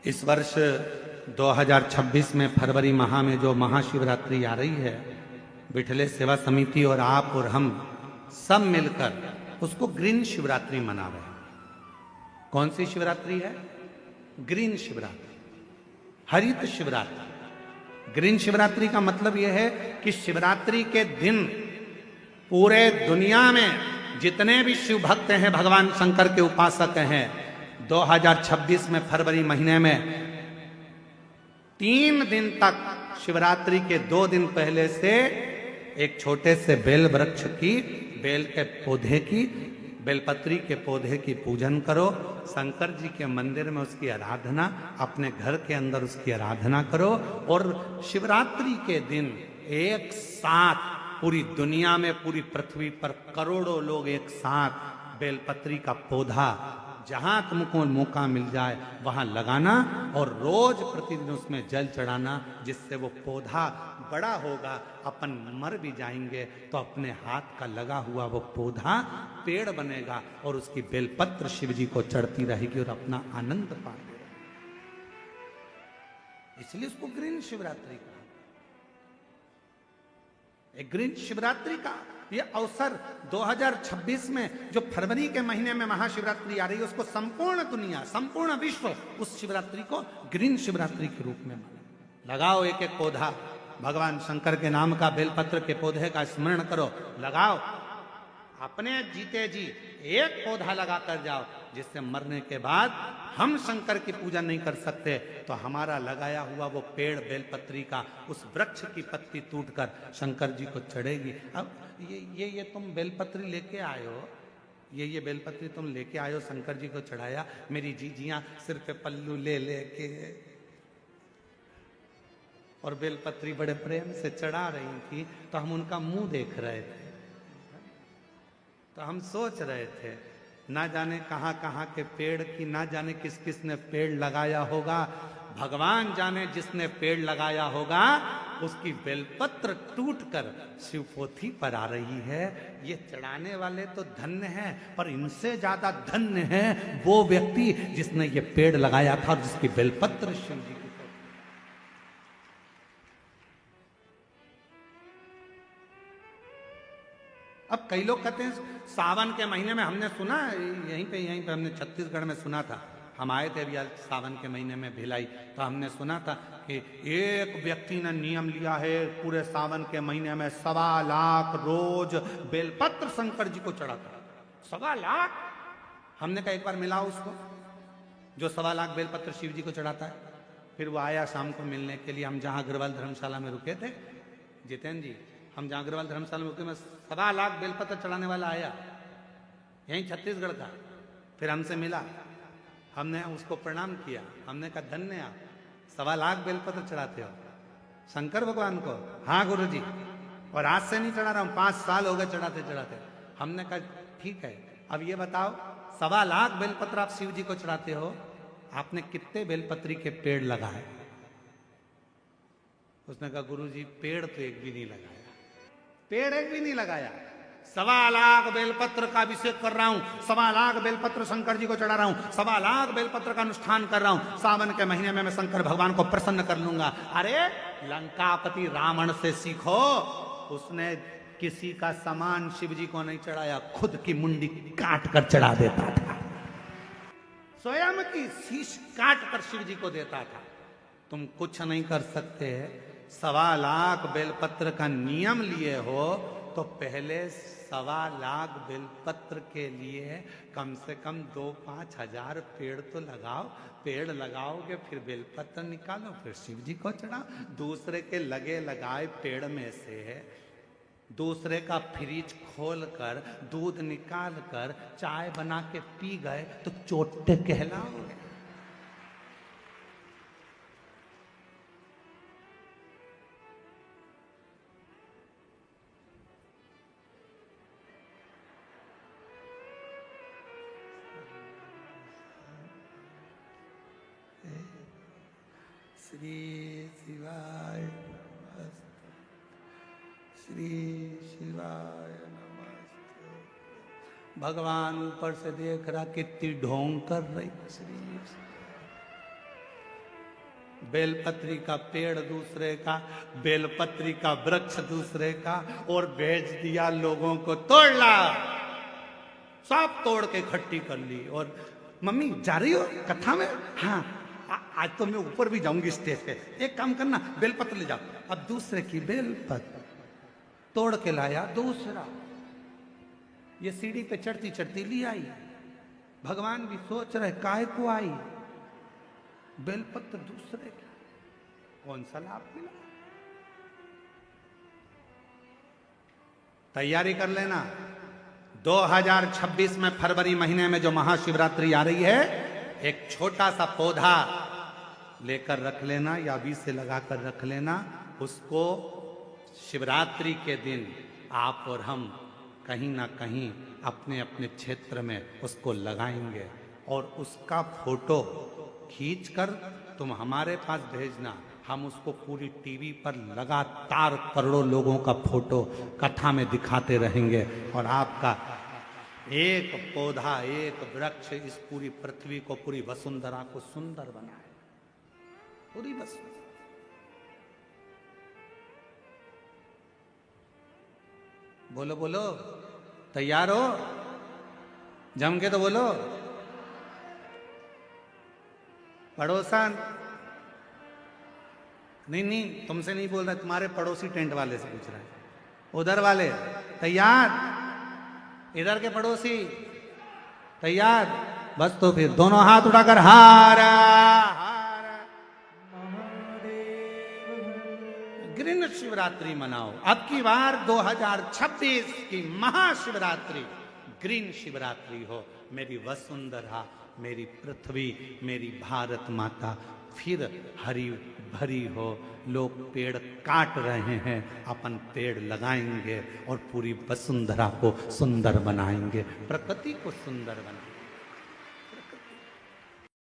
इस वर्ष 2026 में फरवरी माह में जो महाशिवरात्रि आ रही है, विठले सेवा समिति और आप और हम सब मिलकर उसको ग्रीन शिवरात्रि मना रहे हैं। कौन सी शिवरात्रि है? ग्रीन शिवरात्रि, हरित शिवरात्रि। ग्रीन शिवरात्रि का मतलब यह है कि शिवरात्रि के दिन पूरे दुनिया में जितने भी शिव भक्त हैं, भगवान शंकर के उपासक हैं, 2026 में फरवरी महीने में 3 दिन तक शिवरात्रि के 2 दिन पहले से एक छोटे से बेल वृक्ष की, बेल के पौधे की, बेलपत्री के पौधे की पूजन करो। शंकर जी के मंदिर में उसकी आराधना, अपने घर के अंदर उसकी आराधना करो। और शिवरात्रि के दिन एक साथ पूरी दुनिया में, पूरी पृथ्वी पर करोड़ों लोग एक साथ बेलपत्री का पौधा जहां तुमको मौका मिल जाए वहां लगाना और रोज प्रतिदिन उसमें जल चढ़ाना, जिससे वो पौधा बड़ा होगा। अपन मर भी जाएंगे तो अपने हाथ का लगा हुआ वो पौधा पेड़ बनेगा और उसकी बेलपत्र शिव जी को चढ़ती रहेगी और अपना आनंद पाएंगे। इसलिए उसको ग्रीन शिवरात्रि कहा। एक ग्रीन शिवरात्रि का ये अवसर 2026 में जो फरवरी के महीने में महाशिवरात्रि आ रही है, उसको संपूर्ण दुनिया, संपूर्ण विश्व उस शिवरात्रि को ग्रीन शिवरात्रि के रूप में माने। लगाओ एक एक पौधा, भगवान शंकर के नाम का बेलपत्र के पौधे का स्मरण करो, लगाओ। अपने जीते जी एक पौधा लगाकर जाओ, जिससे मरने के बाद हम शंकर की पूजा नहीं कर सकते तो हमारा लगाया हुआ वो पेड़ बेलपत्री का, उस वृक्ष की पत्ती टूटकर शंकर जी को चढ़ेगी। अब ये तुम बेलपत्री लेके आए हो, ये बेलपत्री तुम लेके आए हो, शंकर जी को चढ़ाया। मेरी जीजियां सिर पे पल्लू ले लेके और बेलपत्री बड़े प्रेम से चढ़ा रही थी, तो हम उनका मुंह देख रहे थे। तो हम सोच रहे थे, ना जाने कहां कहां के पेड़ की, ना जाने किस किस ने पेड़ लगाया होगा। भगवान जाने जिसने पेड़ लगाया होगा उसकी बेलपत्र टूटकर शिवपोथी पर आ रही है। ये चढ़ाने वाले तो धन्य हैं, पर इनसे ज्यादा धन्य है वो व्यक्ति जिसने ये पेड़ लगाया था और जिसकी बेलपत्र शिव जी की। अब कई लोग कहते हैं सावन के महीने में, हमने सुना यहीं पे हमने छत्तीसगढ़ में सुना था, हम आए थे अभी सावन के महीने में भिलाई, तो हमने सुना था कि एक व्यक्ति ने नियम लिया है पूरे सावन के महीने में 1.25 लाख रोज बेलपत्र शंकर जी को चढ़ाता। 1.25 लाख! हमने कहा एक बार मिलाओ उसको जो 1.25 लाख बेलपत्र शिव जी को चढ़ाता है। फिर वो आया शाम को मिलने के लिए, हम जहाँ अग्रवाल धर्मशाला में रुके थे, जितेंद्र जी, हम जहाँ अग्रवाल धर्मशाला में रुके में 1.25 लाख बेलपत्र चढ़ाने वाला आया, यहीं छत्तीसगढ़ का। फिर हमसे मिला, हमने उसको प्रणाम किया, हमने कहा धन्य आप, 1.25 लाख बेलपत्र चढ़ाते हो शंकर भगवान को। हाँ गुरु जी, और आज से नहीं चढ़ा रहा हूँ, 5 साल हो गए चढ़ाते चढ़ाते। हमने कहा ठीक है, अब ये बताओ 1.25 लाख बेलपत्र आप शिव जी को चढ़ाते हो, आपने कितने बेलपत्री के पेड़ लगाए? उसने कहा गुरु जी पेड़ तो एक भी नहीं लगाया, पेड़ एक भी नहीं लगाया। 1.25 लाख बेलपत्र का अभिषेक कर रहा हूं, 1.25 लाख बेलपत्र शंकर जी को चढ़ा रहा हूं, 1.25 लाख बेलपत्र का अनुष्ठान कर रहा हूं। सावन के महीने में मैं शंकर भगवान को प्रसन्न कर लूंगा। अरे लंकापति रावण से सीखो, उसने किसी का सामान शिव जी को नहीं चढ़ाया, खुद की मुंडी काट कर चढ़ा देता था, स्वयं की शीश काट कर शिव जी को देता था। तुम कुछ नहीं कर सकते। 1.25 लाख बेलपत्र का नियम लिए हो तो पहले 1.25 लाख बेलपत्र के लिए कम से कम 2-5 हजार पेड़ तो लगाओ। पेड़ लगाओगे फिर बेलपत्र निकालो, फिर शिव जी को चढ़ाओ। दूसरे के लगे लगाए पेड़ में से दूसरे का फ्रिज खोल कर दूध निकाल कर चाय बना के पी गए तो चोटे कहलाओगे। श्री शिवाय नमस्ते, श्री शिवाय नमस्ते। भगवान ऊपर से देख रहा कितनी ढोंग कर रही। श्री बेलपत्री का पेड़ दूसरे का, बेलपत्री का वृक्ष दूसरे का, और भेज दिया लोगों को तोड़ ला। सब तोड़ के इकट्ठी कर ली। और मम्मी जा रही हो कथा में? हाँ आज तो मैं ऊपर भी जाऊंगी स्टेज पे। एक काम करना, बेलपत्र ले जाओ। अब दूसरे की बेलपत्र तोड़ के लाया दूसरा। ये सीढ़ी पे चढ़ती चढ़ती ली आई। भगवान भी सोच रहे काय को आई, बेलपत्र दूसरे का, कौन सा लाभ मिला? तैयारी कर लेना, 2026 में फरवरी महीने में जो महाशिवरात्रि आ रही है, एक छोटा सा पौधा लेकर रख लेना या बीज से लगाकर रख लेना। उसको शिवरात्रि के दिन आप और हम कहीं ना कहीं अपने अपने क्षेत्र में उसको लगाएंगे, और उसका फोटो खींचकर तुम हमारे पास भेजना। हम उसको पूरी टीवी पर लगातार करोड़ों लोगों का फोटो कथा में दिखाते रहेंगे, और आपका एक पौधा, एक वृक्ष इस पूरी पृथ्वी को, पूरी वसुंधरा को सुंदर बनाए। पूरी वसुंधरा। बोलो बोलो, तैयार हो? जम के तो बोलो। पड़ोसन, नहीं तुमसे नहीं बोल रहा, तुम्हारे पड़ोसी टेंट वाले से पूछ रहा है। उधर वाले तैयार? इधर के पड़ोसी तैयार? बस तो फिर दोनों हाथ उठाकर हारा हारा ग्रीन शिवरात्रि मनाओ। अब की बार 2026 की महाशिवरात्रि ग्रीन शिवरात्रि हो। मेरी वसुंधरा, मेरी पृथ्वी, मेरी भारत माता फिर हरी भरी हो। लोग पेड़ काट रहे हैं, अपन पेड़ लगाएंगे और पूरी वसुंधरा को सुंदर बनाएंगे, प्रकृति को सुंदर बनाएंगे।